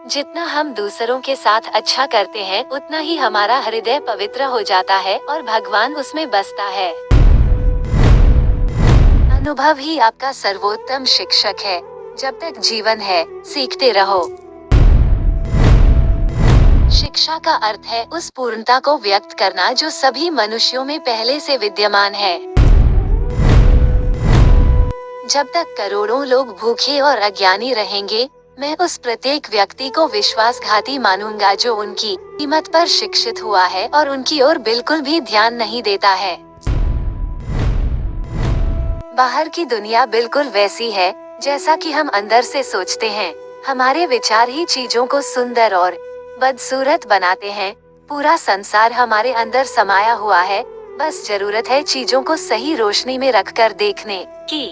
जितना हम दूसरों के साथ अच्छा करते हैं, उतना ही हमारा हृदय पवित्र हो जाता है और भगवान उसमें बसता है। अनुभव ही आपका सर्वोत्तम शिक्षक है। जब तक जीवन है, सीखते रहो। शिक्षा का अर्थ है उस पूर्णता को व्यक्त करना जो सभी मनुष्यों में पहले से विद्यमान है। जब तक करोड़ों लोग भूखे और अज्ञानी रहेंगे, मैं उस प्रत्येक व्यक्ति को विश्वासघाती मानूंगा जो उनकी कीमत पर शिक्षित हुआ है और उनकी ओर बिल्कुल भी ध्यान नहीं देता है। बाहर की दुनिया बिल्कुल वैसी है जैसा कि हम अंदर से सोचते हैं। हमारे विचार ही चीजों को सुंदर और बदसूरत बनाते हैं। पूरा संसार हमारे अंदर समाया हुआ है, बस जरूरत है चीजों को सही रोशनी में रखकर देखने की।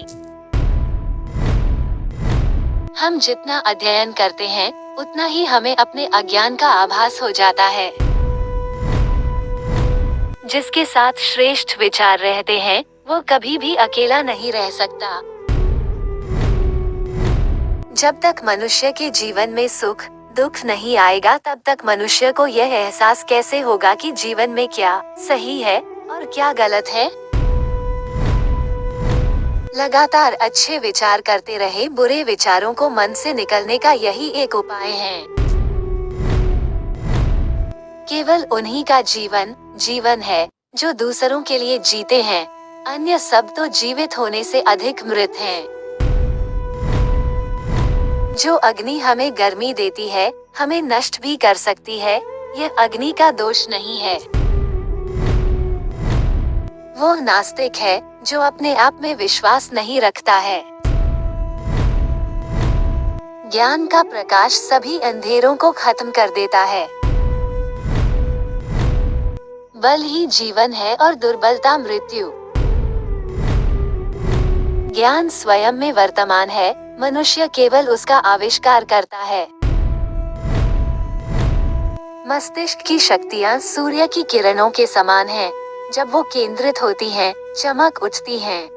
हम जितना अध्ययन करते हैं, उतना ही हमें अपने अज्ञान का आभास हो जाता है। जिसके साथ श्रेष्ठ विचार रहते हैं, वो कभी भी अकेला नहीं रह सकता। जब तक मनुष्य के जीवन में सुख दुख नहीं आएगा, तब तक मनुष्य को यह एहसास कैसे होगा कि जीवन में क्या सही है और क्या गलत है। लगातार अच्छे विचार करते रहे, बुरे विचारों को मन से निकलने का यही एक उपाय है। केवल उन्हीं का जीवन है जो दूसरों के लिए जीते हैं। अन्य सब तो जीवित होने से अधिक मृत हैं। जो अग्नि हमें गर्मी देती है, हमें नष्ट भी कर सकती है। यह अग्नि का दोष नहीं है। वो नास्तिक है जो अपने आप में विश्वास नहीं रखता है। ज्ञान का प्रकाश सभी अंधेरों को खत्म कर देता है। बल ही जीवन है और दुर्बलता मृत्यु। ज्ञान स्वयं में वर्तमान है, मनुष्य केवल उसका आविष्कार करता है। मस्तिष्क की शक्तियाँ सूर्य की किरणों के समान हैं। जब वो केंद्रित होती हैं, चमक उठती हैं।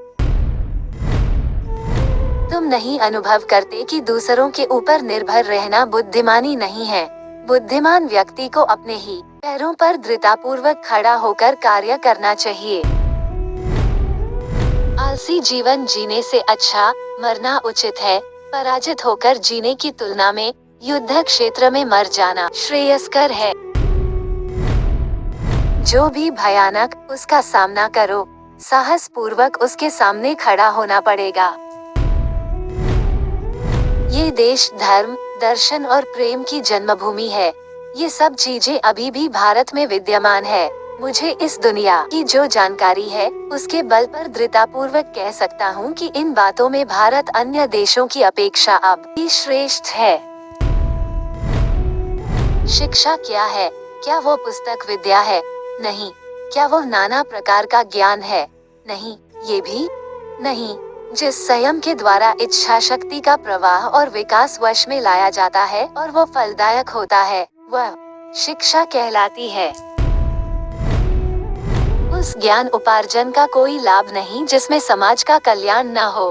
तुम नहीं अनुभव करते कि दूसरों के ऊपर निर्भर रहना बुद्धिमानी नहीं है। बुद्धिमान व्यक्ति को अपने ही पैरों पर दृढ़तापूर्वक खड़ा होकर कार्य करना चाहिए। आलसी जीवन जीने से अच्छा मरना उचित है। पराजित होकर जीने की तुलना में युद्ध क्षेत्र में मर जाना श्रेयस्कर है। जो भी भयानक, उसका सामना करो। साहस पूर्वक उसके सामने खड़ा होना पड़ेगा। ये देश धर्म, दर्शन और प्रेम की जन्मभूमि है। ये सब चीजें अभी भी भारत में विद्यमान है। मुझे इस दुनिया की जो जानकारी है, उसके बल पर दृढ़तापूर्वक कह सकता हूँ कि इन बातों में भारत अन्य देशों की अपेक्षा अब भी श्रेष्ठ है। शिक्षा क्या है? क्या वो पुस्तक विद्या है? नहीं। क्या वो नाना प्रकार का ज्ञान है? नहीं, ये भी नहीं। जिस संयम के द्वारा इच्छा शक्ति का प्रवाह और विकास वश में लाया जाता है और वो फलदायक होता है, वह शिक्षा कहलाती है। उस ज्ञान उपार्जन का कोई लाभ नहीं जिसमें समाज का कल्याण न हो।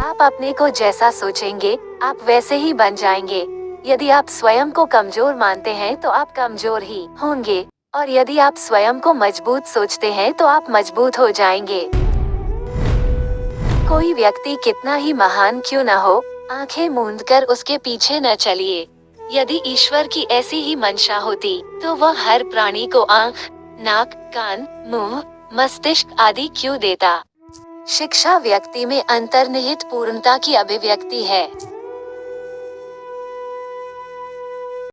आप अपने को जैसा सोचेंगे, आप वैसे ही बन जाएंगे। यदि आप स्वयं को कमजोर मानते हैं तो आप कमजोर ही होंगे, और यदि आप स्वयं को मजबूत सोचते हैं तो आप मजबूत हो जाएंगे। कोई व्यक्ति कितना ही महान क्यों न हो, आंखें मूंदकर उसके पीछे न चलिए। यदि ईश्वर की ऐसी ही मंशा होती, तो वह हर प्राणी को आंख, नाक, कान, मुंह, मस्तिष्क आदि क्यों देता? शिक्षा व्यक्ति में अंतर्निहित पूर्णता की अभिव्यक्ति है।